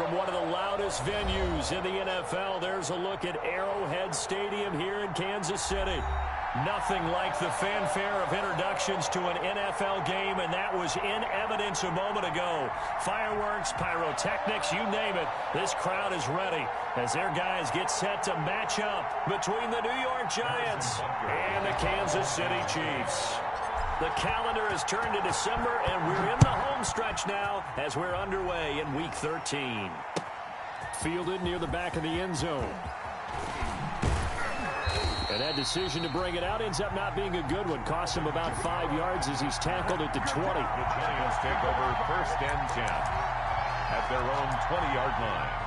from one of the loudest venues in the NFL. There's a look at Arrowhead Stadium here in Kansas City. Nothing like the fanfare of introductions to an NFL game, and that was in evidence a moment ago. Fireworks, pyrotechnics, you name it. This crowd is ready as their guys get set to match up between the New York Giants and the Kansas City Chiefs. The calendar has turned to December, and we're in the home stretch now as we're underway in Week 13. Fielded near the back of the end zone. And that decision to bring it out ends up not being a good one. Costs him about 5 yards as he's tackled at the 20. The Giants take over 1st and 10 at their own 20-yard line.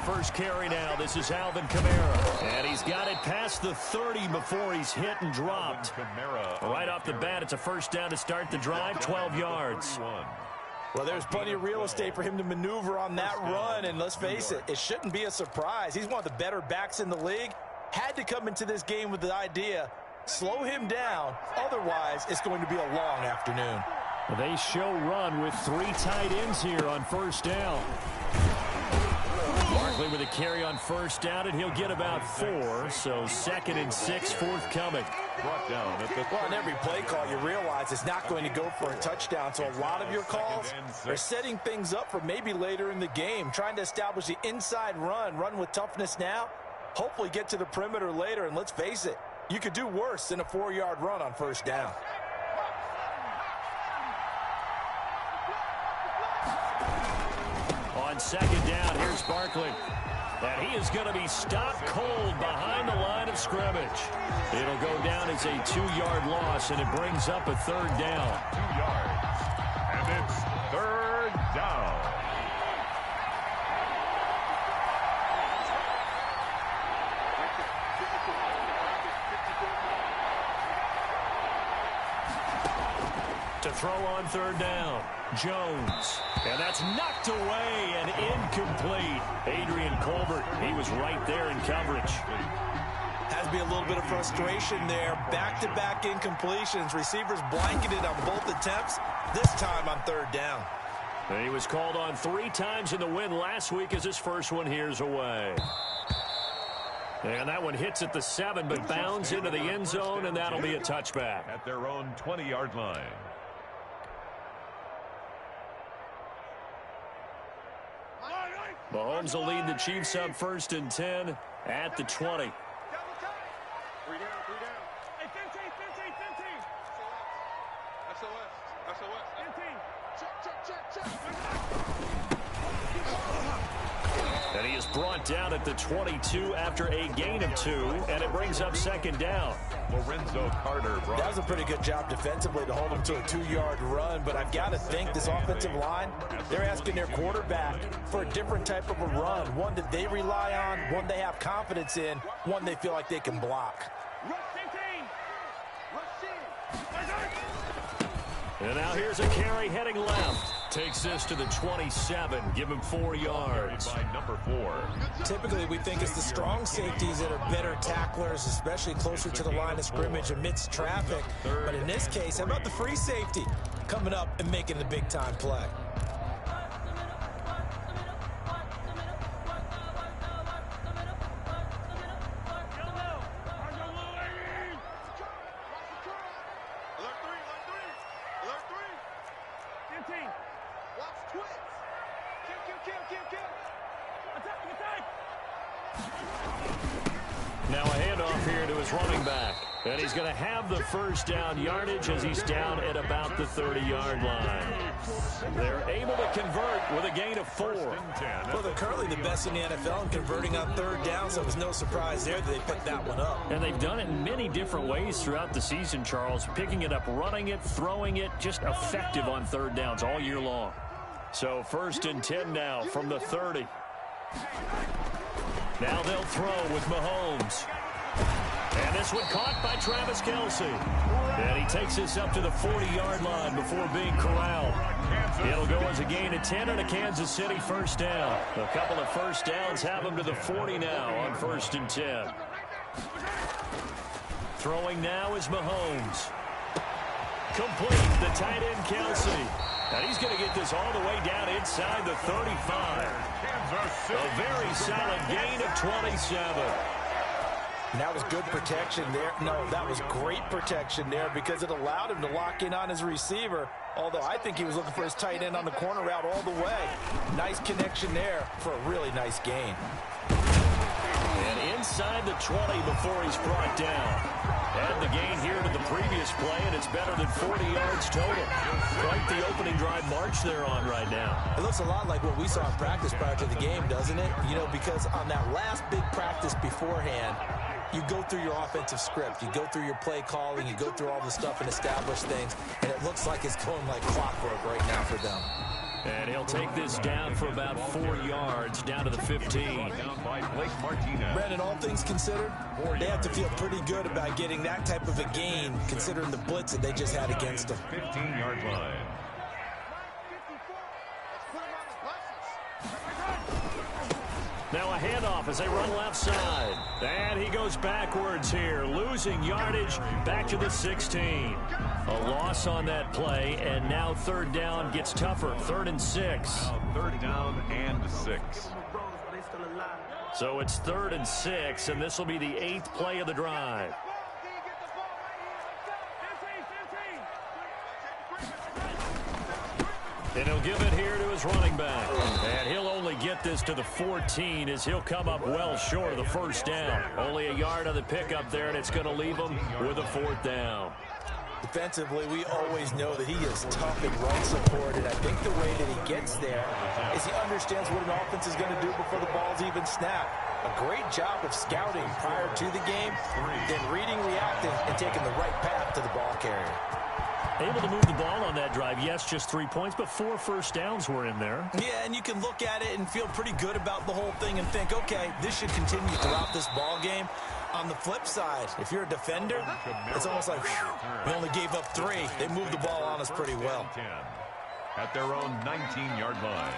First carry now. This is Alvin Kamara. And he's got it past the 30 before he's hit and dropped. Right off the bat, it's a first down to start the drive, 12 yards. Well, there's plenty of real estate for him to maneuver on that run. And let's face it, it shouldn't be a surprise. He's one of the better backs in the league. Had to come into this game with the idea, slow him down. Otherwise, it's going to be a long afternoon. They show run with 3 tight ends here on first down. Barkley with a carry on first down, and he'll get about 4. So 2nd and 6 forthcoming. Brought down at the well, on every play call, you realize it's not going to go for a touchdown. So a lot of your calls are setting things up for maybe later in the game, trying to establish the inside run with toughness now, hopefully get to the perimeter later. And let's face it, you could do worse than a 4-yard run on first down. On 2nd down, here's Barkley. And he is going to be stopped cold behind the line of scrimmage. It'll go down as a 2-yard loss, and it brings up a 3rd down. 2 yards. And it's 3rd down. To throw on 3rd down, Jones. And that's knocked away and incomplete. Adrian Colbert, he was right there in coverage. Has to be a little bit of frustration there. Back-to-back incompletions. Receivers blanketed on both attempts, this time on 3rd down. And he was called on 3 times in the win last week as his first one here's away. And that one hits at the 7, but bounds into the end zone, and that'll be a touchback. At their own 20-yard line. Mahomes will lead the Chiefs up 1st and 10 at the 20. And he is brought down at the 22 after a gain of 2, and it brings up 2nd down. Lorenzo Carter. That was a pretty good job defensively to hold him to a 2-yard run, but I've got to think this offensive line, they're asking their quarterback for a different type of a run, one that they rely on, one they have confidence in, one they feel like they can block. And now here's a carry heading left. Takes this to the 27. Give him 4 yards. By number 4. Typically, we think it's the strong safeties that are better tacklers, especially closer to the line of scrimmage amidst traffic. But in this case, how about the free safety coming up and making the big-time play? Now a handoff here to his running back. And he's going to have the first down yardage as he's down at about the 30-yard line. They're able to convert with a gain of 4. Well, they're currently the best in the NFL in converting on 3rd down, so it was no surprise there that they picked that one up. And they've done it in many different ways throughout the season, Charles. Picking it up, running it, throwing it, just effective on 3rd downs all year long. So 1st and 10 now from the 30. Now they'll throw with Mahomes. And this one caught by Travis Kelce. And he takes this up to the 40-yard line before being corralled. It'll go as a gain of 10 and a Kansas City first down. A couple of first downs have them to the 40 now on 1st and 10. Throwing now is Mahomes. Complete, the tight end Kelsey. And he's going to get this all the way down inside the 35. A very solid gain of 27. And that was good protection there. No, that was great protection there because it allowed him to lock in on his receiver, although I think he was looking for his tight end on the corner route all the way. Nice connection there for a really nice gain. And inside the 20 before he's brought down. Add the gain here to the previous play, and it's better than 40 yards total. Quite the opening drive march they're on right now. It looks a lot like what we saw in practice prior to the game, doesn't it? You know, because on that last big practice beforehand, you go through your offensive script. You go through your play calling. You go through all the stuff and establish things. And it looks like it's going like clockwork right now for them. And he'll take this down for about 4 yards, down to the 15. Brandon, all things considered, they have to feel pretty good about getting that type of a gain, considering the blitz that they just had against them. 15-yard line. Now a handoff as they run left side. And he goes backwards here, losing yardage back to the 16. A loss on that play, and now 3rd down gets tougher. 3rd and 6. Now 3rd down and 6. So it's 3rd and 6, and this will be the 8th play of the drive. And he'll give it here to his running back. And he'll only get this to the 14 as he'll come up well short of the 1st down. Only a yard on the pickup there, and it's going to leave him with a 4th down. Defensively, we always know that he is tough and run support, and I think the way that he gets there is he understands what an offense is going to do before the ball's even snapped. A great job of scouting prior to the game, then reading, reacting, and taking the right path to the ball carrier. Able to move the ball on that drive. Yes, just 3 points, but 4 first downs were in there. Yeah, and you can look at it and feel pretty good about the whole thing and think, okay, this should continue throughout this ball game. On the flip side, if you're a defender, it's almost like, whew, we only gave up 3. They moved the ball on us pretty well. At their own 19-yard line.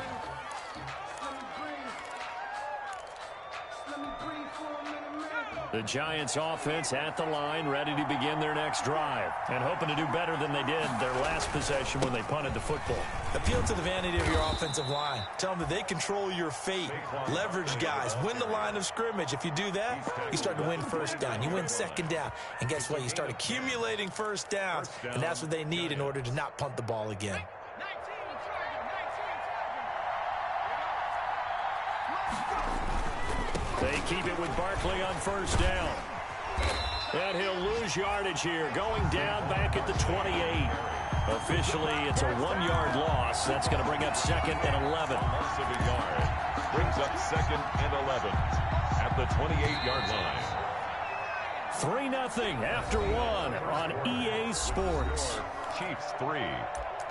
The Giants offense at the line, ready to begin their next drive, and hoping to do better than they did their last possession when they punted the football. Appeal to the vanity of your offensive line. Tell them that they control your fate. Leverage guys. Win the line of scrimmage. If you do that, you start to win 1st down. You win 2nd down. And guess what? You start accumulating 1st downs, and that's what they need in order to not punt the ball again. They keep it with Barkley on 1st down. And he'll lose yardage here, going down back at the 28. Officially, it's a 1-yard loss. That's going to bring up 2nd and 11. Loss of a yard. Brings up 2nd and 11 at the 28-yard line. 3-0 after 1 on EA Sports. Chiefs 3,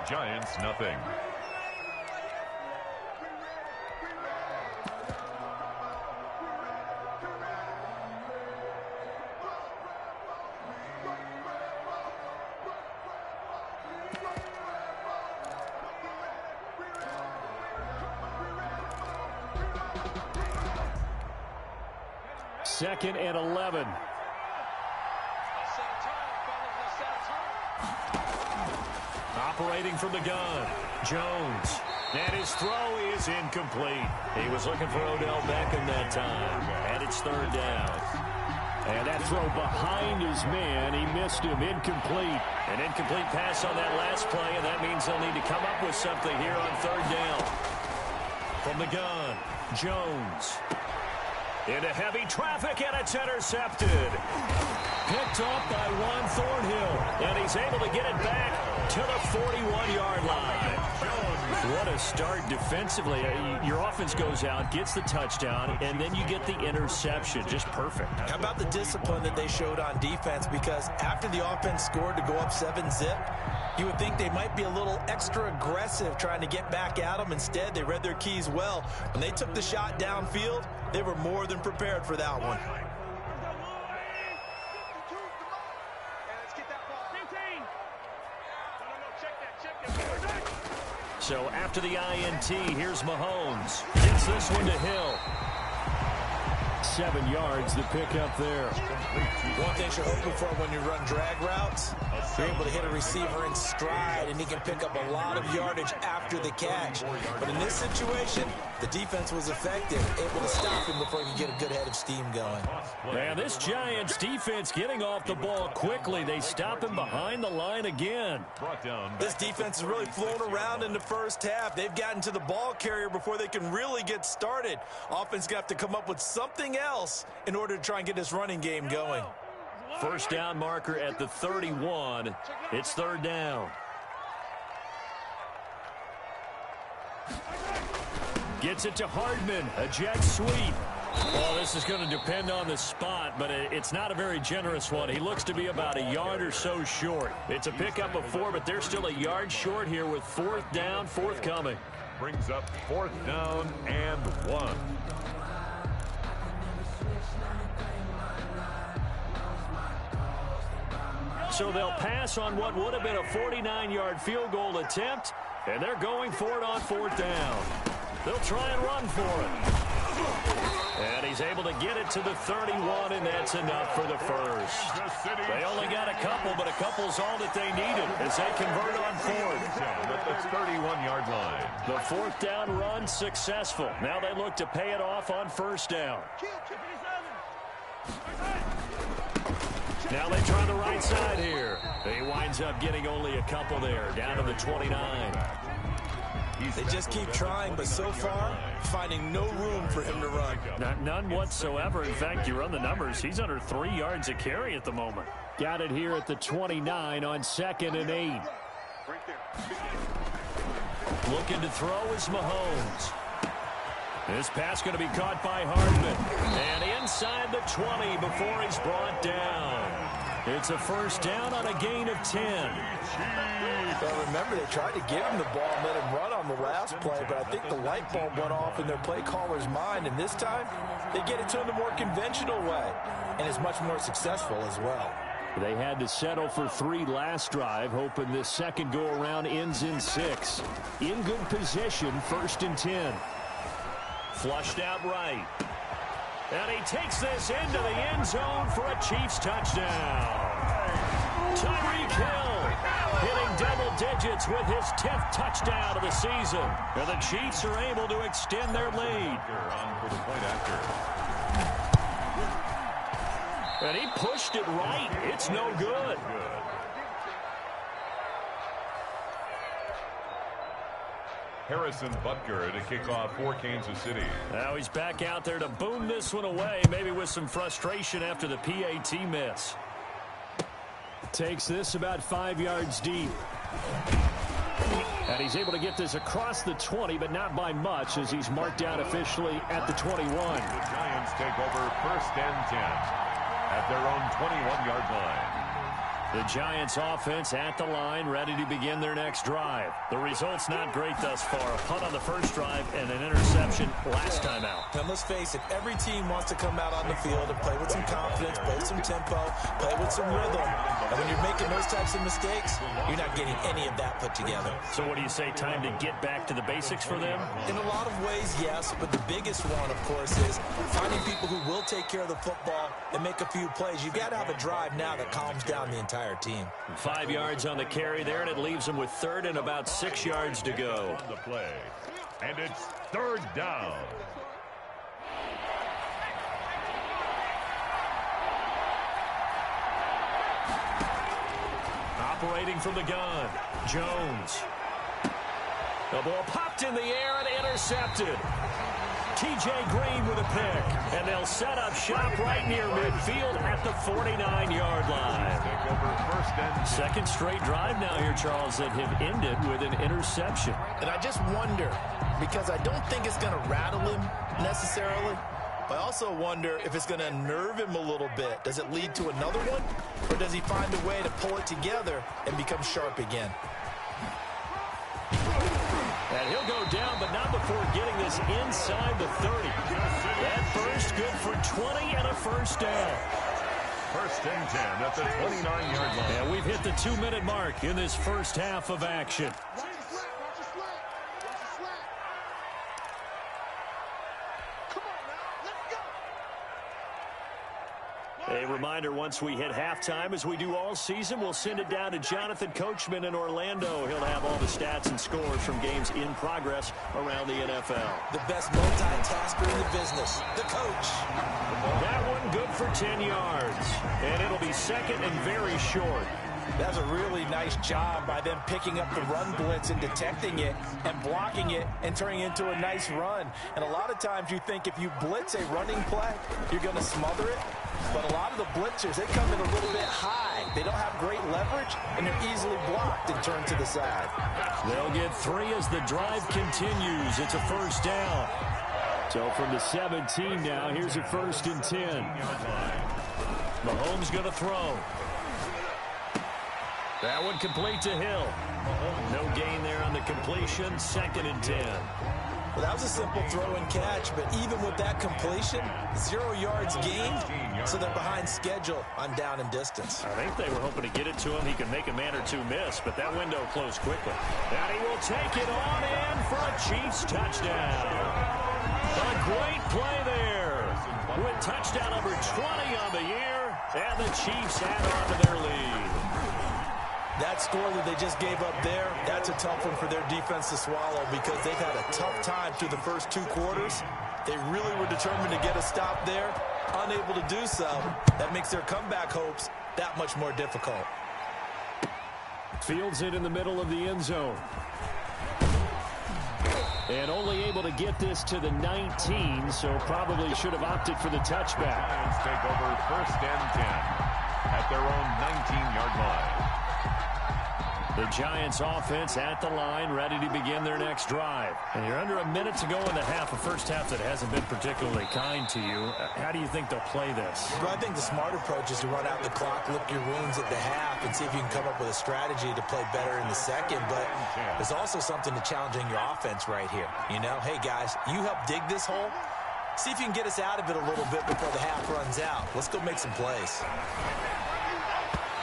Giants nothing. Second and 11. Operating from the gun, Jones. And his throw is incomplete. He was looking for Odell Beckham that time. And it's 3rd down. And that throw behind his man, he missed him, incomplete. An incomplete pass on that last play, and that means they'll need to come up with something here on 3rd down. From the gun, Jones. Into heavy traffic, and it's intercepted. Picked off by Juan Thornhill, and he's able to get it back to the 41-yard line. What a start defensively. Your offense goes out, gets the touchdown, and then you get the interception. Just perfect. How about the discipline that they showed on defense? Because after the offense scored to go up 7-zip, you would think they might be a little extra aggressive trying to get back at them. Instead, they read their keys well. When they took the shot downfield, they were more than prepared for that one. So after the INT, here's Mahomes. Gets this one to Hill. 7 yards, the pickup there. One thing you're hoping for when you run drag routes, you're able to hit a receiver in stride, and he can pick up a lot of yardage after the catch. But in this situation, the defense was effective, able to stop him before he could get a good head of steam going. And this Giants defense getting off the ball quickly. They stop him behind the line again. This defense has really flown around in the first half. They've gotten to the ball carrier before they can really get started. Offense got to come up with something else in order to try and get this running game going. First down marker at the 31. It's third down. Gets it to Hardman. A jet sweep. Well, this is going to depend on the spot, but it's not a very generous one. He looks to be about a yard or so short. It's a pickup of 4, but they're still a yard short here with fourth down, forthcoming. Brings up fourth down and 1. So they'll pass on what would have been a 49-yard field goal attempt, and they're going for it on fourth down. They'll try and run for it. And he's able to get it to the 31, and that's enough for the first. They only got a couple, but a couple's all that they needed as they convert on fourth. At the 31-yard line. The fourth down run successful. Now they look to pay it off on first down. Now they try the right side here. He winds up getting only a couple there, down to the 29. They just keep trying, but so far, finding no room for him to run. None whatsoever. In fact, you run the numbers, he's under 3 yards a carry at the moment. Got it here at the 29 on 2nd and 8. Looking to throw is Mahomes. This pass going to be caught by Hardman. And inside the 20 before he's brought down. It's a first down on a gain of 10. Well, remember, they tried to give him the ball and let him run on the last play, but I think the light bulb went off in their play caller's mind, and this time they get it to him the more conventional way, and it's much more successful as well. They had to settle for 3 last drive, hoping this second go-around ends in 6. In good position, 1st and 10. Flushed out right. And he takes this into the end zone for a Chiefs touchdown. Tyreek Hill hitting double digits with his 10th touchdown of the season. And the Chiefs are able to extend their lead. And he pushed it right. It's no good. Harrison Butker to kick off for Kansas City. Now he's back out there to boom this one away, maybe with some frustration after the PAT miss. Takes this about 5 yards deep. And he's able to get this across the 20, but not by much, as he's marked down officially at the 21. The Giants take over 1st and 10 at their own 21-yard line. The Giants offense at the line, ready to begin their next drive. The result's not great thus far. A punt on the first drive and an interception last time out. And let's face it, every team wants to come out on the field and play with some confidence, play with some tempo, play with some rhythm. And when you're making those types of mistakes, you're not getting any of that put together. So what do you say, time to get back to the basics for them? In a lot of ways, yes, but the biggest one, of course, is finding people who will take care of the football and make a few plays. You've got to have a drive now that calms down the entire team. 5 yards on the carry there, and it leaves them with 3rd and about 6 yards to go. The play, and it's 3rd down. Operating from the gun, Jones. The ball popped in the air and intercepted. T.J. Green with a pick, and they'll set up shop right near midfield at the 49-yard line. Second straight drive now here, Charles, that have ended with an interception. And I just wonder, because I don't think it's going to rattle him necessarily, I also wonder if it's going to unnerve him a little bit. Does it lead to another one, or does he find a way to pull it together and become sharp again? And he'll go down, but not before getting this inside the 30. That first good for 20 and a first down. 1st and 10 at the 29-yard line. And we've hit the 2-minute mark in this first half of action. A reminder, once we hit halftime, as we do all season, we'll send it down to Jonathan Coachman in Orlando. He'll have all the stats and scores from games in progress around the NFL. The best multitasker in the business, the coach. That one good for 10 yards. And it'll be second and very short. That's a really nice job by them picking up the run blitz and detecting it and blocking it and turning it into a nice run. And a lot of times you think if you blitz a running play, you're going to smother it. But a lot of the blitzers, they come in a little bit high. They don't have great leverage, and they're easily blocked and turned to the side. They'll get 3 as the drive continues. It's a first down. So from the 17 now, here's a 1st and 10. Mahomes going to throw. That one complete to Hill. No gain there on the completion. 2nd and 10. Well, that was a simple throw and catch, but even with that completion, 0 yards gained, so they're behind schedule on down and distance. I think they were hoping to get it to him. He could make a man or two miss, but that window closed quickly. And he will take it on in for a Chiefs touchdown. A great play there with touchdown number 20 on the year, and the Chiefs add on to their lead. That score that they just gave up there, that's a tough one for their defense to swallow because they've had a tough time through the first 2 quarters. They really were determined to get a stop there, unable to do so. That makes their comeback hopes that much more difficult. Fields it in the middle of the end zone. And only able to get this to the 19, so probably should have opted for the touchback. Lions take over 1st and 10 at their own 19-yard line. The Giants offense at the line, ready to begin their next drive. And you're under a minute to go in the half, a first half that hasn't been particularly kind to you. How do you think they'll play this? Well, I think the smart approach is to run out the clock, lick your wounds at the half, and see if you can come up with a strategy to play better in the second. But there's also something to challenging your offense right here. You know, hey, guys, you help dig this hole. See if you can get us out of it a little bit before the half runs out. Let's go make some plays.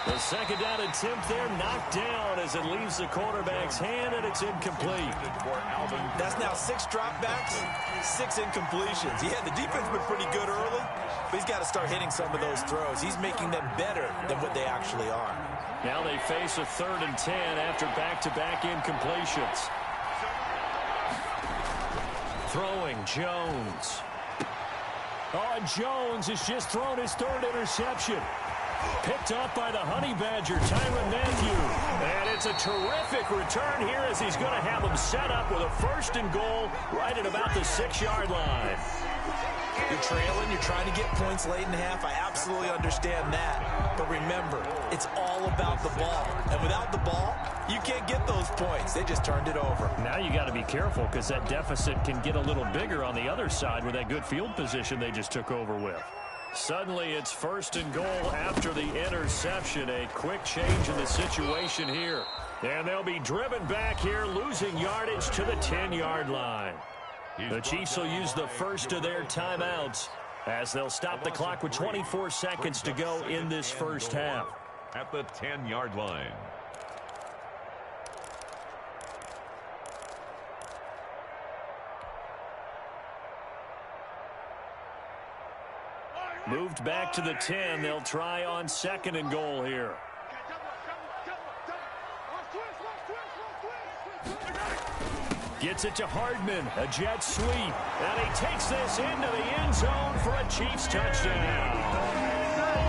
The 2nd down attempt there knocked down as it leaves the quarterback's hand, and it's incomplete. That's now 6 dropbacks, 6 incompletions. Yeah, the defense been pretty good early, but he's got to start hitting some of those throws. He's making them better than what they actually are. Now they face a 3rd and 10 after back-to-back incompletions. Throwing, Jones. Oh, and Jones has just thrown his 3rd interception. Picked up by the Honey Badger, Tyrann Mathieu. And it's a terrific return here as he's going to have them set up with a 1st and goal right at about the 6-yard line. You're trailing, you're trying to get points late in the half. I absolutely understand that. But remember, it's all about the ball. And without the ball, you can't get those points. They just turned it over. Now you got to be careful because that deficit can get a little bigger on the other side with that good field position they just took over with. Suddenly it's 1st and goal after the interception. A quick change in the situation here. And they'll be driven back here, losing yardage to the 10-yard line. The Chiefs will use the first of their timeouts as they'll stop the clock with 24 seconds to go in this first half. At the 10-yard line. Moved back to the 10. They'll try on 2nd and goal here. Gets it to Hardman, a jet sweep, and he takes this into the end zone for a Chiefs touchdown.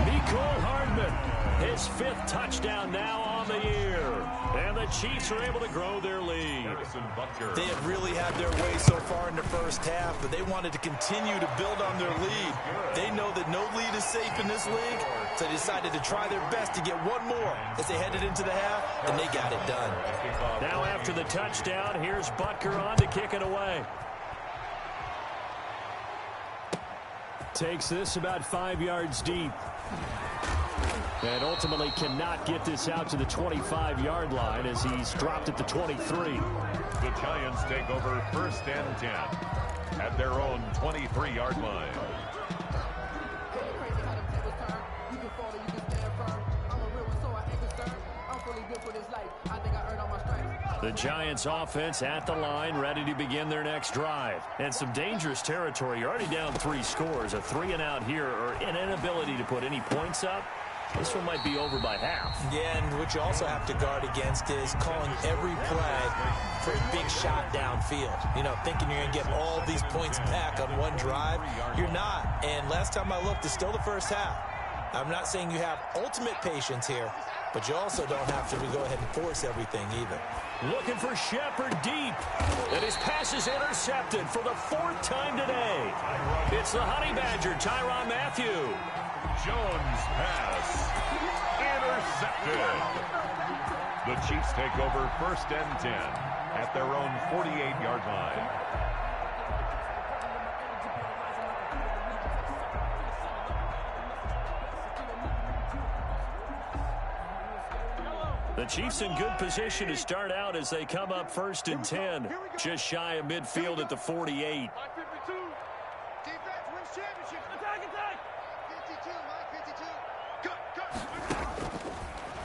Mecole Hardman, his 5th touchdown now on the year, and the Chiefs are able to grow their lead. They have really had their way so far in the first half, but they wanted to continue to build on their lead. They know that no lead is safe in this league, so they decided to try their best to get one more as they headed into the half, and they got it done. Now after the touchdown, here's Butker on to kick it away. Takes this about 5 yards deep. And ultimately cannot get this out to the 25-yard line as he's dropped at the 23. The Giants take over 1st and 10 at their own 23-yard line. The Giants offense at the line, ready to begin their next drive. And some dangerous territory. You're already down 3 scores. A 3-and-out here or an inability to put any points up. This one might be over by half. Yeah, and what you also have to guard against is calling every play for a big shot downfield. You know, thinking you're going to get all these points back on one drive. You're not. And last time I looked, it's still the first half. I'm not saying you have ultimate patience here, but you also don't have to go ahead and force everything either. Looking for Shepard deep. And his pass is intercepted for the 4th time today. It's the Honey Badger, Tyrann Mathieu. Jones' pass intercepted. The Chiefs take over 1st and 10 at their own 48-yard line. The Chiefs in good position to start out as they come up 1st and 10. Just shy of midfield at the 48.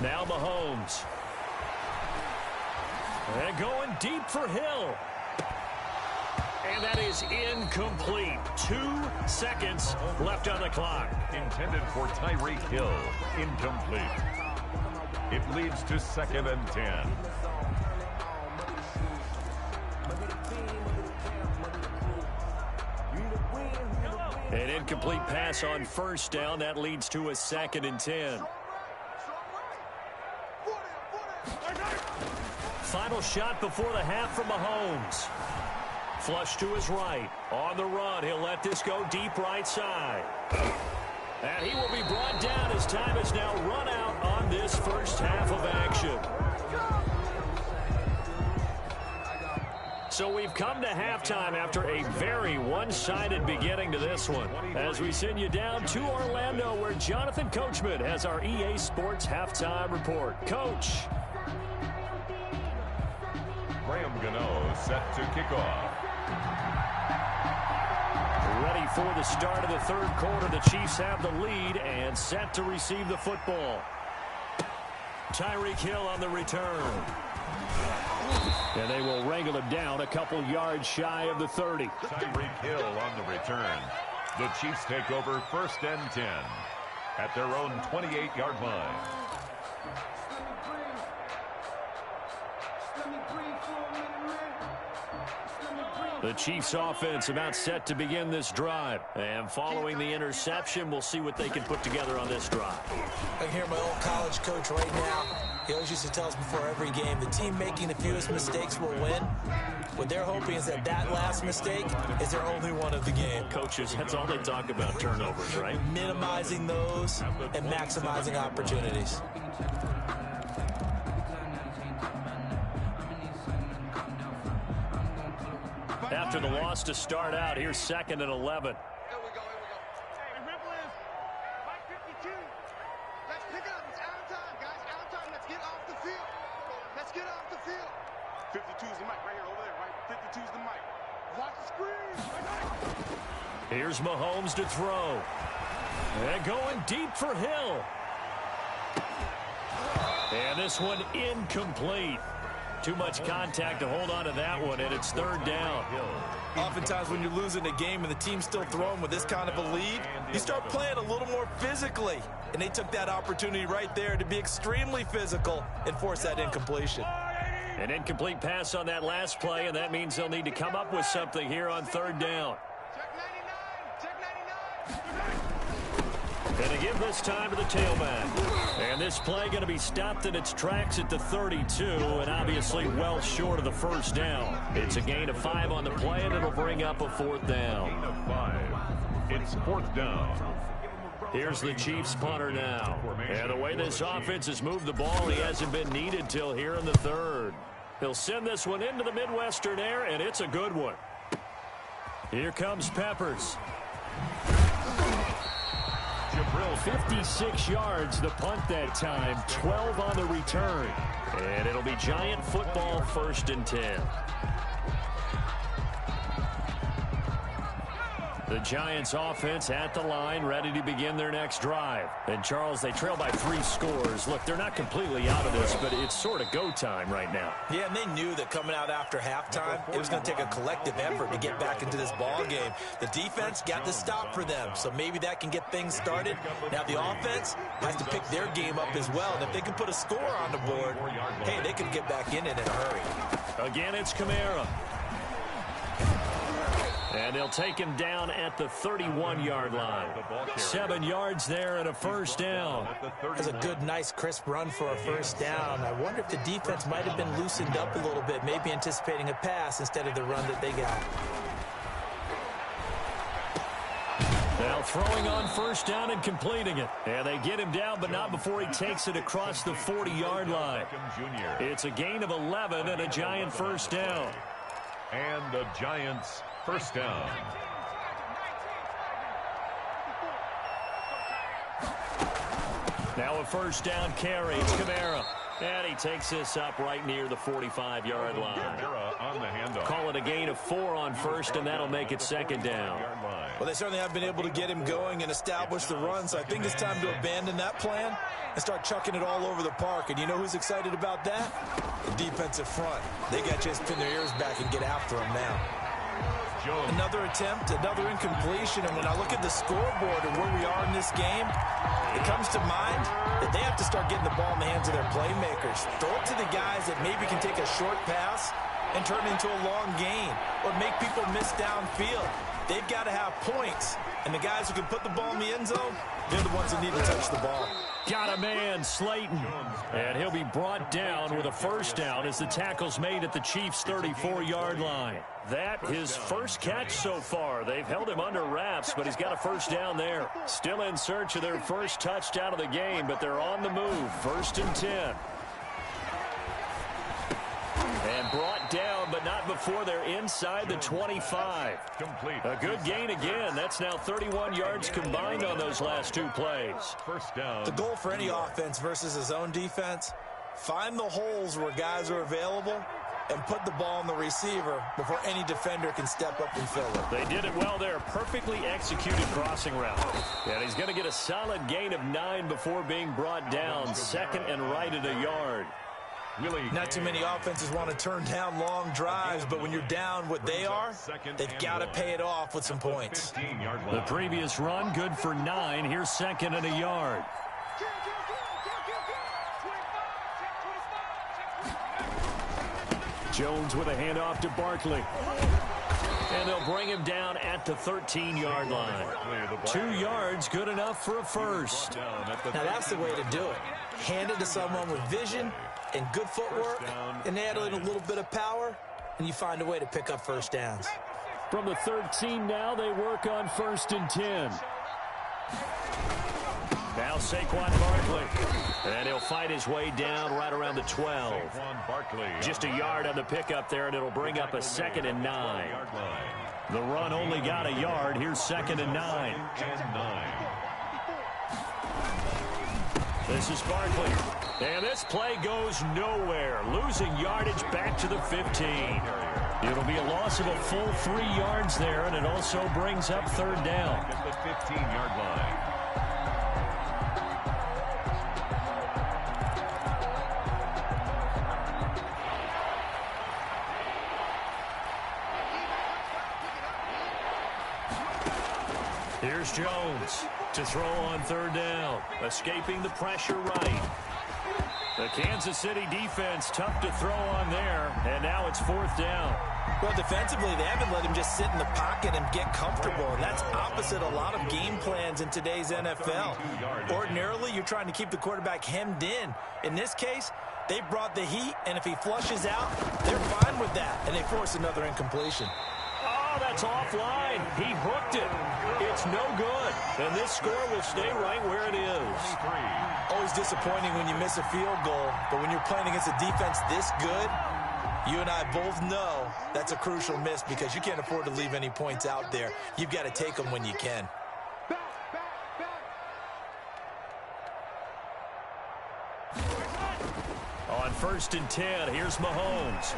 Now Mahomes. And going deep for Hill. And that is incomplete. 2 seconds left on the clock. Intended for Tyreek Hill. Incomplete. It leads to 2nd and 10. An incomplete pass on 1st down. That leads to a 2nd and 10. Final shot before the half from Mahomes. Flush to his right. On the run, he'll let this go deep right side. And he will be brought down as time is now run out on this first half of action. So we've come to halftime after a very one-sided beginning to this one. As we send you down to Orlando, where Jonathan Coachman has our EA Sports halftime report. Coach. Graham Gano set to kick off. Ready for the start of the 3rd quarter. The Chiefs have the lead and set to receive the football. Tyreek Hill on the return. And they will wrangle him down a couple yards shy of the 30. Tyreek Hill on the return. The Chiefs take over 1st and 10 at their own 28-yard line. The Chiefs offense about set to begin this drive. And following the interception, we'll see what they can put together on this drive. I can hear my old college coach right now. He always used to tell us before every game, the team making the fewest mistakes will win. What they're hoping is that last mistake is their only one of the game. Coaches, that's all they talk about, turnovers, right? Minimizing those and maximizing opportunities. After the loss to start out, here's 2nd and 11. Here we go. Hey, remember this. Mike 52. Let's pick it up. It's out of time, guys. Out of time. Let's get off the field. Let's get off the field. 52's the mic right here over there, right? 52's the mic. Watch the screen. Here's Mahomes to throw. And going deep for Hill. And this one incomplete. Too much contact to hold on to that one, and it's 3rd down. Oftentimes when you're losing a game and the team's still throwing with this kind of a lead, you start playing a little more physically. And they took that opportunity right there to be extremely physical and force that incompletion. An incomplete pass on that last play, and that means they'll need to come up with something here on 3rd down. Check 99. Check 99. And to give this time to the tailback. And this play going to be stopped in its tracks at the 32, and obviously well short of the 1st down. It's a gain of 5 on the play, and it'll bring up a 4th down. Gain of 5. It's 4th down. Here's the Chiefs punter now. And the way this offense has moved the ball, he hasn't been needed till here in the 3rd. He'll send this one into the Midwestern air, and it's a good one. Here comes Peppers. 56 yards the punt that time, 12 on the return. And it'll be Giant football 1st and 10. The Giants offense at the line, ready to begin their next drive. And, Charles, they trail by 3 scores. Look, they're not completely out of this, but it's sort of go time right now. Yeah, and they knew that coming out after halftime, it was going to take a collective effort to get back into this ball game. The defense got the stop for them, so maybe that can get things started. Now the offense has to pick their game up as well, and if they can put a score on the board, hey, they can get back in it in a hurry. Again, it's Kamara. And they'll take him down at the 31-yard line. 7 yards there and a first down. That's a good, nice, crisp run for a first down. I wonder if the defense might have been loosened up a little bit, maybe anticipating a pass instead of the run that they got. Now throwing on first down and completing it. And they get him down, but not before he takes it across the 40-yard line. It's a gain of 11 and a Giant first down. And the Giants first down. Now a first down carry. It's Kamara. And he takes this up right near the 45-yard line. On the handoff. Call it a gain of 4 on first, and that'll make it second down. Well, they certainly have been able to get him going and establish the run, so I think it's time to abandon that plan and start chucking it all over the park. And you know who's excited about that? The defensive front. They got a chance to pin their ears back and get after him now. Another attempt, another incompletion, and when I look at the scoreboard and where we are in this game, it comes to mind that they have to start getting the ball in the hands of their playmakers. Throw it to the guys that maybe can take a short pass and turn it into a long gain or make people miss downfield. They've got to have points, and the guys who can put the ball in the end zone, they're the ones that need to touch the ball. Got a man, Slayton. And he'll be brought down with a first down as the tackle's made at the Chiefs' 34-yard line. That his first catch so far. They've held him under wraps, but he's got a first down there. Still in search of their first touchdown of the game, but they're on the move. 1st and 10. And brought down, but not before they're inside the 25. Complete. A good gain again. That's now 31 yards combined on those last 2 plays. First down. The goal for any offense versus his own defense, find the holes where guys are available and put the ball on the receiver before any defender can step up and fill it. They did it well there. Perfectly executed crossing route. And he's going to get a solid gain of 9 before being brought down. 2nd and right at a yard. Not too many offenses want to turn down long drives, but when you're down what they are, they've got to pay it off with some points. The previous run, good for 9. Here's 2nd and a yard. Jones with a handoff to Barkley. And they'll bring him down at the 13-yard line. 2 yards, good enough for a first. Now that's the way to do it. Hand it to someone with vision and good footwork, and add in a little bit of power, and you find a way to pick up first downs. From the 13 now, they work on 1st and 10. Now Saquon Barkley. And he'll fight his way down right around the 12. Just a yard on the pickup there, and it'll bring up a 2nd and 9. The run only got a yard. Here's 2nd and 9. This is Barkley. And this play goes nowhere. Losing yardage back to the 15. It'll be a loss of a full 3 yards there, and it also brings up 3rd down. At the 15-yard line. Here's Jones to throw on 3rd down. Escaping the pressure right. The Kansas City defense tough to throw on there, and now it's 4th down. Well, defensively, they haven't let him just sit in the pocket and get comfortable, and that's opposite a lot of game plans in today's NFL. Ordinarily, you're trying to keep the quarterback hemmed in. In this case, they brought the heat, and if he flushes out, they're fine with that, and they force another incompletion. Oh, that's offline. He hooked it. It's no good, and this score will stay right where it is. Always disappointing when you miss a field goal, but when you're playing against a defense this good, you and I both know that's a crucial miss because you can't afford to leave any points out there. You've got to take them when you can. On 1st and 10, here's Mahomes.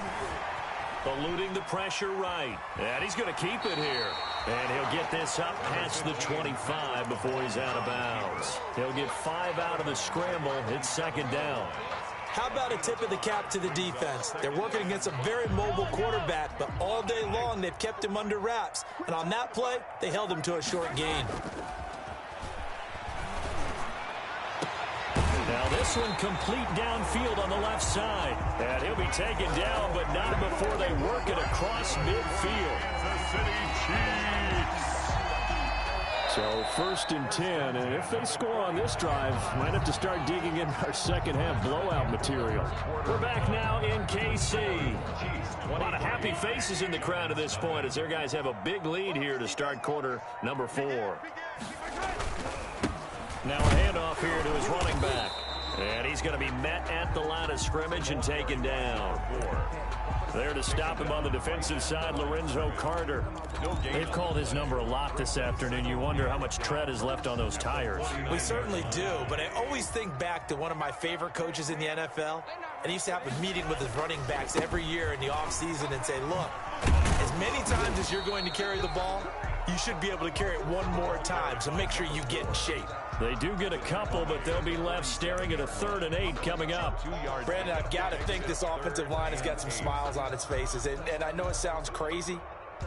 Eluding the pressure right. And he's going to keep it here. And he'll get this up past the 25 before he's out of bounds. He'll get 5 out of the scramble. It's second down. How about a tip of the cap to the defense? They're working against a very mobile quarterback, but all day long they've kept him under wraps. And on that play, they held him to a short gain. Now this one complete downfield on the left side. And he'll be taken down, but not before they work it across midfield. Kansas City Chiefs. So 1st and 10, and if they score on this drive, might have to start digging in our second half blowout material. We're back now in KC. A lot of happy faces in the crowd at this point as their guys have a big lead here to start quarter number 4. Now a handoff here to his running back. And he's going to be met at the line of scrimmage and taken down. There to stop him on the defensive side, Lorenzo Carter. They've called his number a lot this afternoon. You wonder how much tread is left on those tires. We certainly do, but I always think back to one of my favorite coaches in the NFL. And he used to have a meeting with his running backs every year in the offseason and say, look, as many times as you're going to carry the ball, you should be able to carry it one more time, so make sure you get in shape. They do get a couple, but they'll be left staring at a 3rd and 8 coming up. Brandon, I've got to think this offensive line has got some smiles on its faces. And I know it sounds crazy,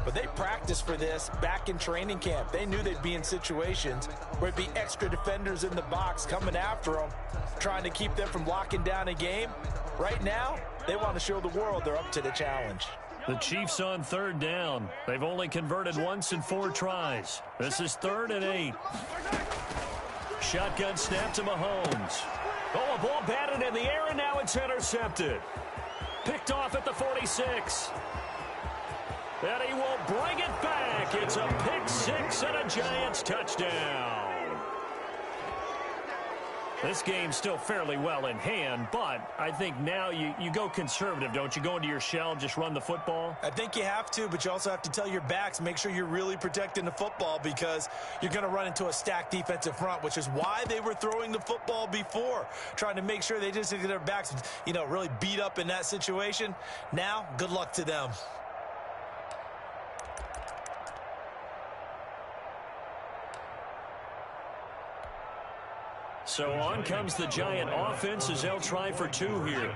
but they practiced for this back in training camp. They knew they'd be in situations where it'd be extra defenders in the box coming after them, trying to keep them from locking down a game. Right now, they want to show the world they're up to the challenge. The Chiefs on 3rd down. They've only converted once in 4 tries. This is 3rd and 8. Shotgun snap to Mahomes. Oh, a ball batted in the air, and now it's intercepted. Picked off at the 46. And he will bring it back. It's a pick 6 and a Giants touchdown. This game's still fairly well in hand, but I think now you go conservative, don't you? Go into your shell, just run the football? I think you have to, but you also have to tell your backs, make sure you're really protecting the football because you're going to run into a stacked defensive front, which is why they were throwing the football before, trying to make sure they just get their backs, really beat up in that situation. Now, good luck to them. So on comes the Giant offense as they'll try for 2 here.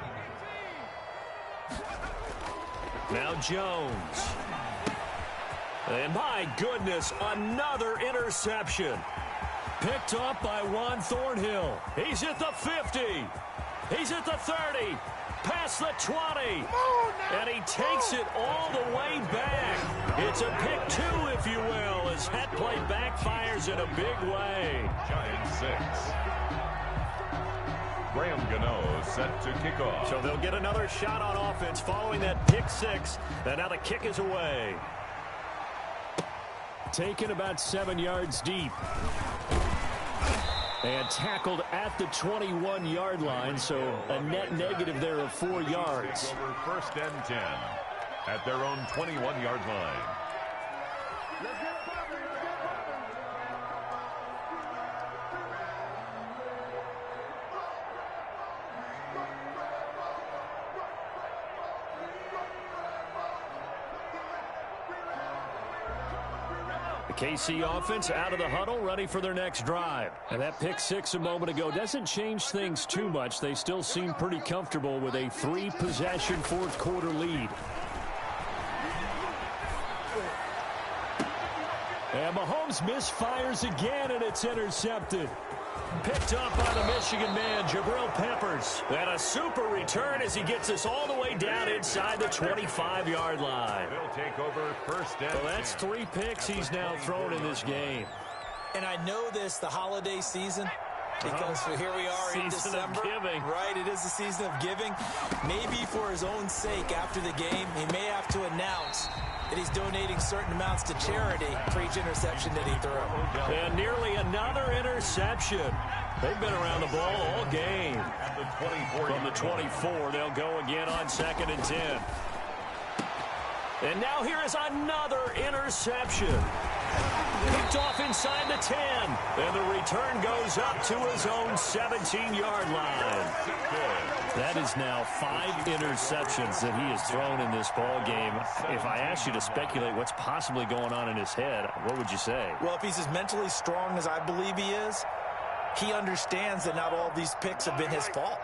Now Jones. And my goodness, another interception. Picked up by Juan Thornhill. He's at the 50. He's at the 30. Past the 20. And he takes it all the way back. It's a pick 2, if you will, as that play backfires in a big way. Giants 6. Graham Gano set to kick off. So they'll get another shot on offense following that pick 6. And now the kick is away. Taken about 7 yards deep. And tackled at the 21-yard line, so a net negative there of 4 yards. Over 1st and 10 at their own 21-yard line. KC offense out of the huddle, ready for their next drive. And that pick 6 a moment ago doesn't change things too much. They still seem pretty comfortable with a 3-possession 4th quarter lead. And Mahomes misfires again, and it's intercepted. Picked up by the Michigan man, Jabril Peppers. And a super return as he gets us all the way down inside the 25-yard line. They'll take over 1st and 10. So that's 3 picks he's now thrown in this game. And I know this, the holiday season, because here we are in December. Season of giving. Right, it is the season of giving. Maybe for his own sake after the game, he may have to announce that he's donating certain amounts to charity for each interception that he threw. And nearly another interception. They've been around the ball all game. From the 24, they'll go again on 2nd and 10. And now here is another interception. Picked off inside the 10. And the return goes up to his own 17-yard line. That is now 5 interceptions that he has thrown in this ball game. If I asked you to speculate what's possibly going on in his head, what would you say? Well, if he's as mentally strong as I believe he is, he understands that not all these picks have been his fault.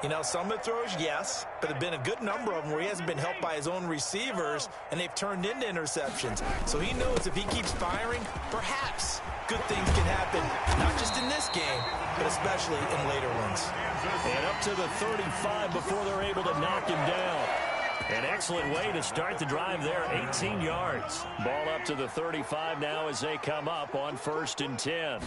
You know, some of the throws, yes, but there have been a good number of them where he hasn't been helped by his own receivers, and they've turned into interceptions. So he knows if he keeps firing, perhaps good things can happen, not just in this game, but especially in later ones. And up to the 35 before they're able to knock him down. An excellent way to start the drive there, 18 yards. Ball up to the 35 now as they come up on 1st and 10.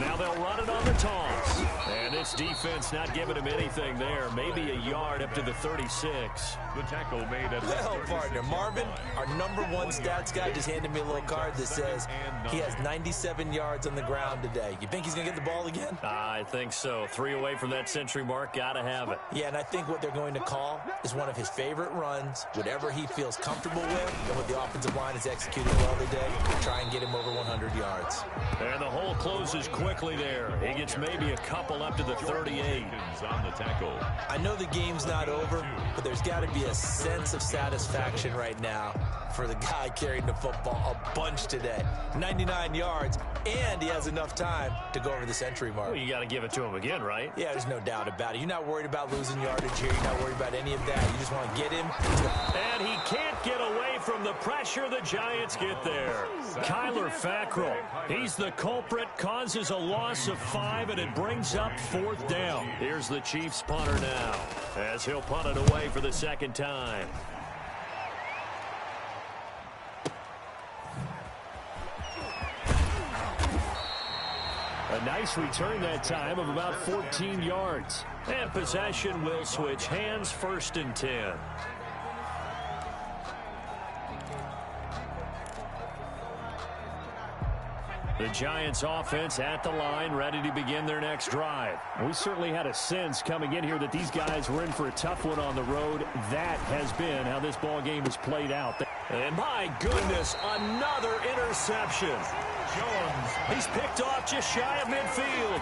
Now they'll run it on the toss. And this defense not giving him anything there. Maybe a yard up to the 36. The tackle made at Well, partner, Marvin, our #1 stats guy, just handed me a little card that says he has 97 yards on the ground today. You think he's going to get the ball again? I think so. 3 away from that century mark. Got to have it. Yeah, and I think what they're going to call is one of his favorite runs, whatever he feels comfortable with, and what the offensive line is executing well today, try and get him over 100 yards. And the hole closes quickly there. He gets maybe a couple up to the 38. on the tackle. I know the game's not over, but there's got to be a sense of satisfaction right now for the guy carrying the football a bunch today. 99 yards, and he has enough time to go over the century mark. Well, you got to give it to him again, right? Yeah, there's no doubt about it. You're not worried about losing yardage here. You're not worried about any of that. You just want to get him. And he can't get away from the pressure. The Giants get there. Kyler Fackrell, he's the culprit, causes a loss of 5, and it brings up 4th down. Here's the Chiefs punter now, as he'll punt it away for the 2nd time. A nice return that time of about 14 yards. And possession will switch hands, 1st and 10. The Giants offense at the line, ready to begin their next drive. We certainly had a sense coming in here that these guys were in for a tough one on the road. That has been how this ball game has played out. And my goodness, another interception. Jones, he's picked off just shy of midfield.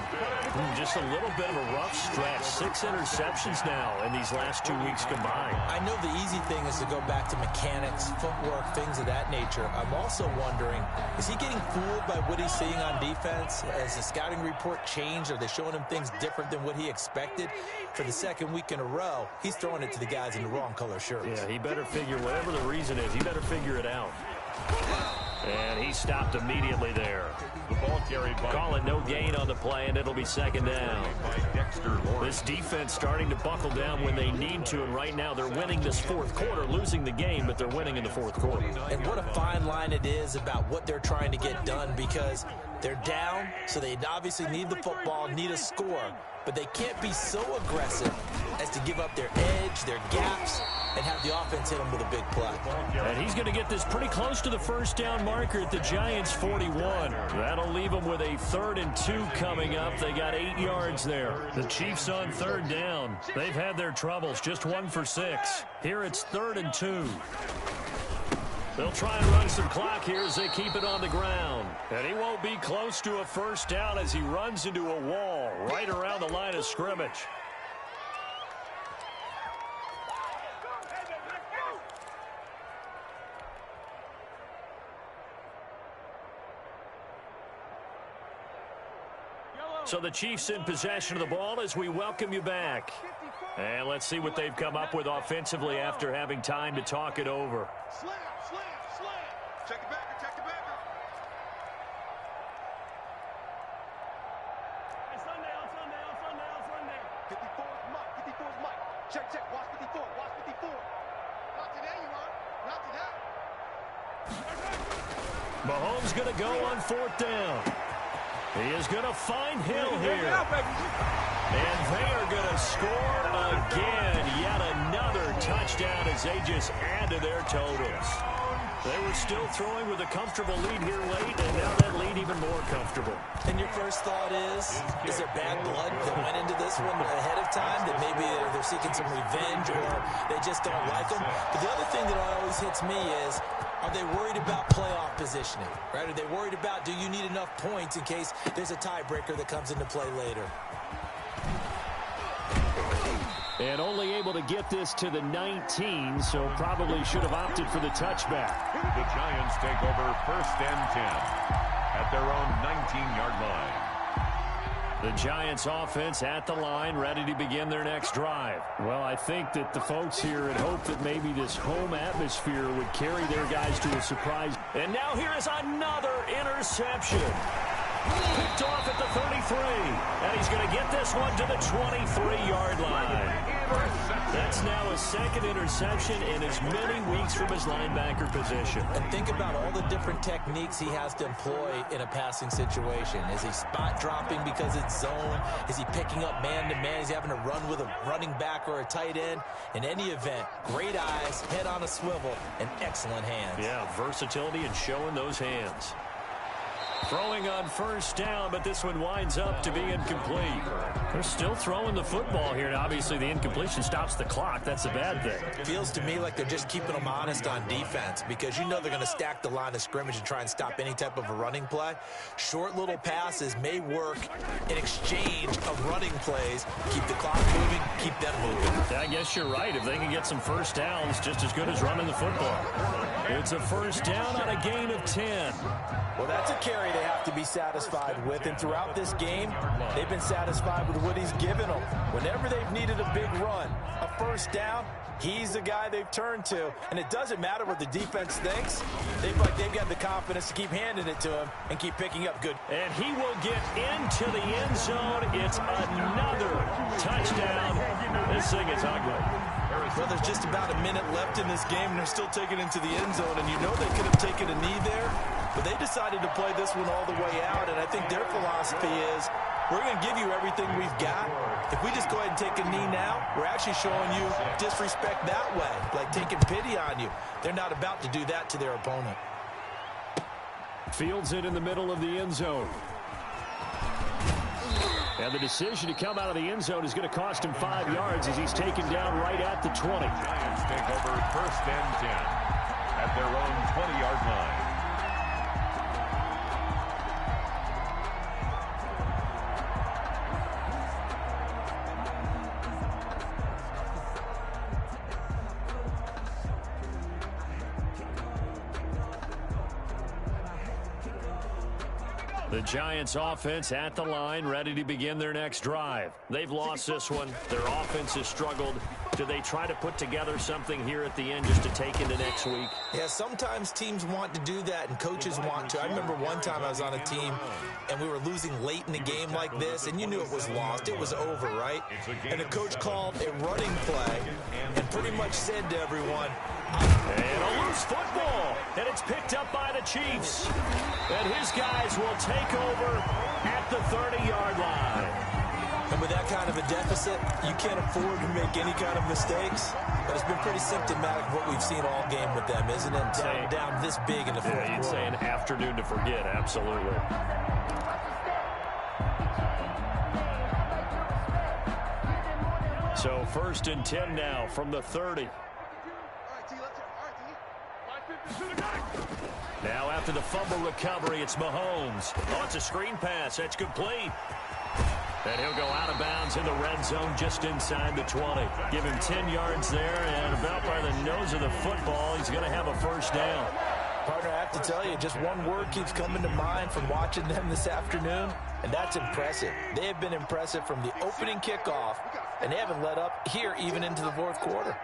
Just a little bit of a rough stretch. 6 interceptions now in these last 2 weeks combined. I know the easy thing is to go back to mechanics, footwork, things of that nature. I'm also wondering, is he getting fooled by what he's seeing on defense? Has the scouting report changed? Are they showing him things different than what he expected? For the 2nd week in a row, he's throwing it to the guys in the wrong color shirts. Yeah, he better figure, whatever the reason is, he better figure it out. And he stopped immediately there. The ball carried by. Call it no gain on the play, and it'll be 2nd down. This defense starting to buckle down when they need to, and right now they're winning this 4th quarter, losing the game, but they're winning in the 4th quarter. And what a fine line it is about what they're trying to get done, because they're down, so they obviously need the football, need a score, but they can't be so aggressive as to give up their edge, their gaps, and have the offense hit them with a big play. And he's going to get this pretty close to the 1st down marker at the Giants' 41. That'll leave them with a 3rd and 2 coming up. They got 8 yards there. The Chiefs on 3rd down. They've had their troubles, just 1 for 6. Here it's 3rd and 2. They'll try and run some clock here as they keep it on the ground. And he won't be close to a 1st down as he runs into a wall right around the line of scrimmage. So the Chiefs in possession of the ball as we welcome you back. And let's see what they've come up with offensively after having time to talk it over. Slam, slam, slam. Check the backer, check the backer. Hey, Sunday. 54's Mike. Check, watch 54, watch 54. Not today, you are. Not today. Mahomes going to go on 4th down. He is going to find Hill here. And they are going to score again. Yet another touchdown as they just add to their totals. They were still throwing with a comfortable lead here late, and now that lead even more comfortable. And your first thought is there bad blood that went into this one ahead of time, that maybe they're seeking some revenge or they just don't like them? But the other thing that always hits me is, are they worried about playoff positioning, right? Are they worried about, do you need enough points in case there's a tiebreaker that comes into play later? And only able to get this to the 19, so probably should have opted for the touchback. The Giants take over 1st and 10 at their own 19-yard line. The Giants offense at the line, ready to begin their next drive. Well, I think that the folks here had hoped that maybe this home atmosphere would carry their guys to a surprise. And now here is another interception. Picked off at the 33. And he's going to get this one to the 23-yard line. That's now a second interception in as many weeks from his linebacker position. And think about all the different techniques he has to employ in a passing situation. Is he spot dropping because it's zone? Is he picking up man-to-man? Is he having to run with a running back or a tight end? In any event, great eyes, head on a swivel, and excellent hands. Yeah, versatility and showing those hands. Throwing on 1st down, but this one winds up to be incomplete. They're still throwing the football here. Now, obviously, the incompletion stops the clock. That's a bad thing. It feels to me like they're just keeping them honest on defense because you know they're going to stack the line of scrimmage and try and stop any type of a running play. Short little passes may work in exchange of running plays. Keep the clock moving, keep them moving. I guess you're right. If they can get some 1st downs, just as good as running the football. It's a 1st down on a gain of 10. Well, that's a carry they have to be satisfied with, and throughout this game, they've been satisfied with what he's given them. Whenever they've needed a big run, a 1st down, he's the guy they've turned to, and it doesn't matter what the defense thinks. They've got the confidence to keep handing it to him and keep picking up good. And he will get into the end zone. It's another touchdown. This thing is ugly. Well, there's just about a minute left in this game, and they're still taking it into the end zone, and you know they could have taken a knee there, but they decided to play this one all the way out, and I think their philosophy is, we're going to give you everything we've got. If we just go ahead and take a knee now, we're actually showing you disrespect that way, like taking pity on you. They're not about to do that to their opponent. Fields it in the middle of the end zone. And the decision to come out of the end zone is going to cost him 5 yards as he's taken down right at the 20. Giants take over 1st and 10 at their own 20-yard line. The Giants offense at the line, ready to begin their next drive. They've lost this one. Their offense has struggled. Do they try to put together something here at the end just to take into next week? Yeah, sometimes teams want to do that and coaches want to. I remember one time I was on a team and we were losing late in a game like this, and you knew it was lost. It was over, right? And the coach called a running play and pretty much said to everyone, and a loose football, and it's picked up by the Chiefs. And his guys will take over at the 30-yard line. And with that kind of a deficit, you can't afford to make any kind of mistakes. But it's been pretty symptomatic of what we've seen all game with them, isn't it? Down this big in the fourth quarter. You'd say an afternoon to forget, absolutely. So 1st and 10 now from the 30. Now after the fumble recovery, it's Mahomes. Oh, it's a screen pass. That's complete. And he'll go out of bounds in the red zone just inside the 20. Give him 10 yards there, and about by the nose of the football, he's going to have a 1st down. Partner, I have to tell you, just one word keeps coming to mind from watching them this afternoon, and that's impressive. They have been impressive from the opening kickoff, and they haven't let up here even into the fourth quarter.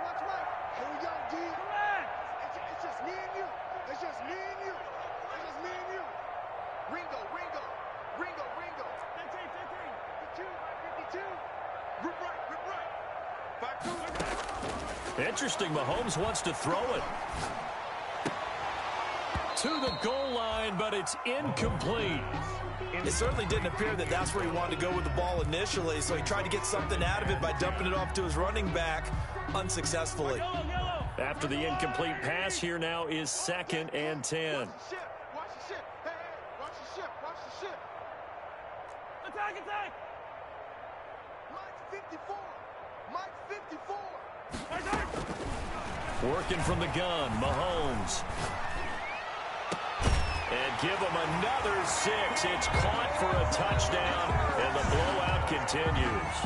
Interesting, Mahomes wants to throw it to the goal line, but it's incomplete. It certainly didn't appear that that's where he wanted to go with the ball initially, so he tried to get something out of it by dumping it off to his running back unsuccessfully. After the incomplete pass, here now is 2nd and 10. Watch the ship. Hey, watch the ship. Watch the ship. Attack. Mike 54. Mike 54. Working from the gun, Mahomes. And give him another 6. It's caught for a touchdown, and the blowout continues.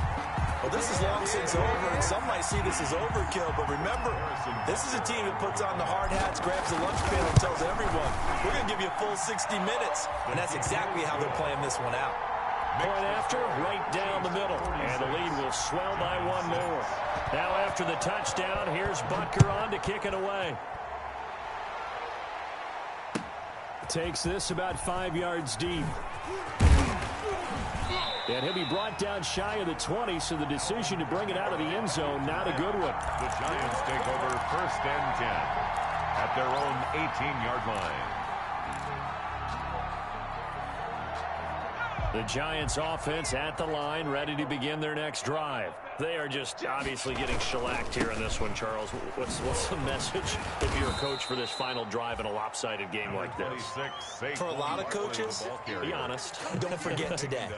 Well, this is long since over, and some might see this as overkill, but remember, this is a team that puts on the hard hats, grabs the lunch pail, and tells everyone, we're going to give you a full 60 minutes, and that's exactly how they're playing this one out. Point after, right down the middle, and the lead will swell by one more. Now after the touchdown, here's Butker on to kick it away. Takes this about 5 yards deep. And he'll be brought down shy of the 20, so the decision to bring it out of the end zone, not a good one. The Giants take over 1st and 10 at their own 18-yard line. The Giants offense at the line, ready to begin their next drive. They are just obviously getting shellacked here in this one, Charles. What's the message if you're a coach for this final drive in a lopsided game like this? For a lot of coaches, be honest. Don't forget today.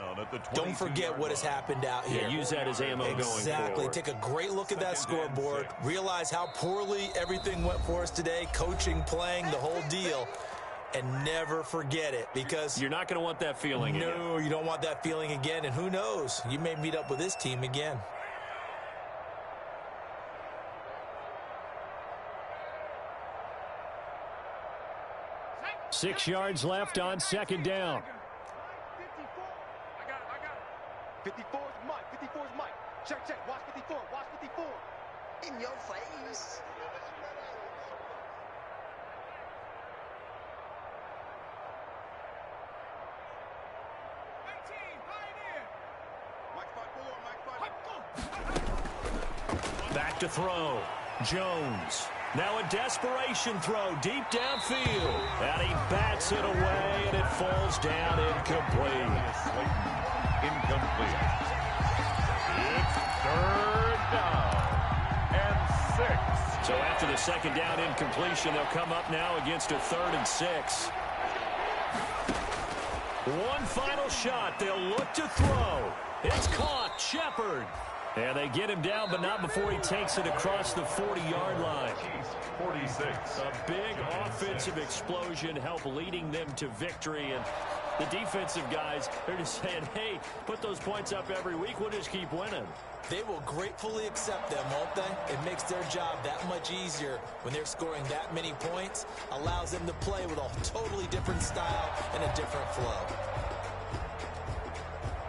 Don't forget what has happened out here. Yeah, use that as ammo going forward. Exactly. Take a great look at that scoreboard. Realize how poorly everything went for us today. Coaching, playing, the whole deal. And never forget it, because you're not going to want that feeling again. No, you don't want that feeling again. And who knows? You may meet up with this team again. Six yards left on second down. 54 is Mike. 54 is Mike. Check. Watch 54. Watch 54. In your face. Back to throw. Jones. Now a desperation throw deep downfield. And he bats it away, and it falls down incomplete. Incomplete. It's 3rd down and 6. So after the second down incompletion, they'll come up now against a 3rd and 6. One final shot. They'll look to throw. It's caught. Shepard. And they get him down, but not before he takes it across the 40-yard line. 46. A big offensive explosion helped leading them to victory. And the defensive guys, they're just saying, hey, put those points up every week. We'll just keep winning. They will gratefully accept them, won't they? It makes their job that much easier when they're scoring that many points. Allows them to play with a totally different style and a different flow.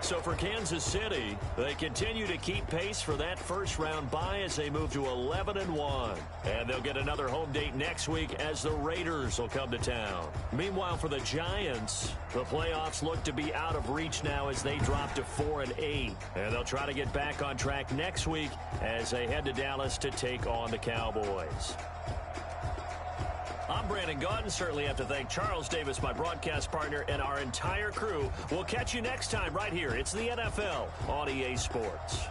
So for Kansas City, they continue to keep pace for that first-round bye as they move to 11-1. And they'll get another home date next week as the Raiders will come to town. Meanwhile, for the Giants, the playoffs look to be out of reach now as they drop to 4-8. And they'll try to get back on track next week as they head to Dallas to take on the Cowboys. I'm Brandon Gaudin. Certainly have to thank Charles Davis, my broadcast partner, and our entire crew. We'll catch you next time right here. It's the NFL on EA Sports.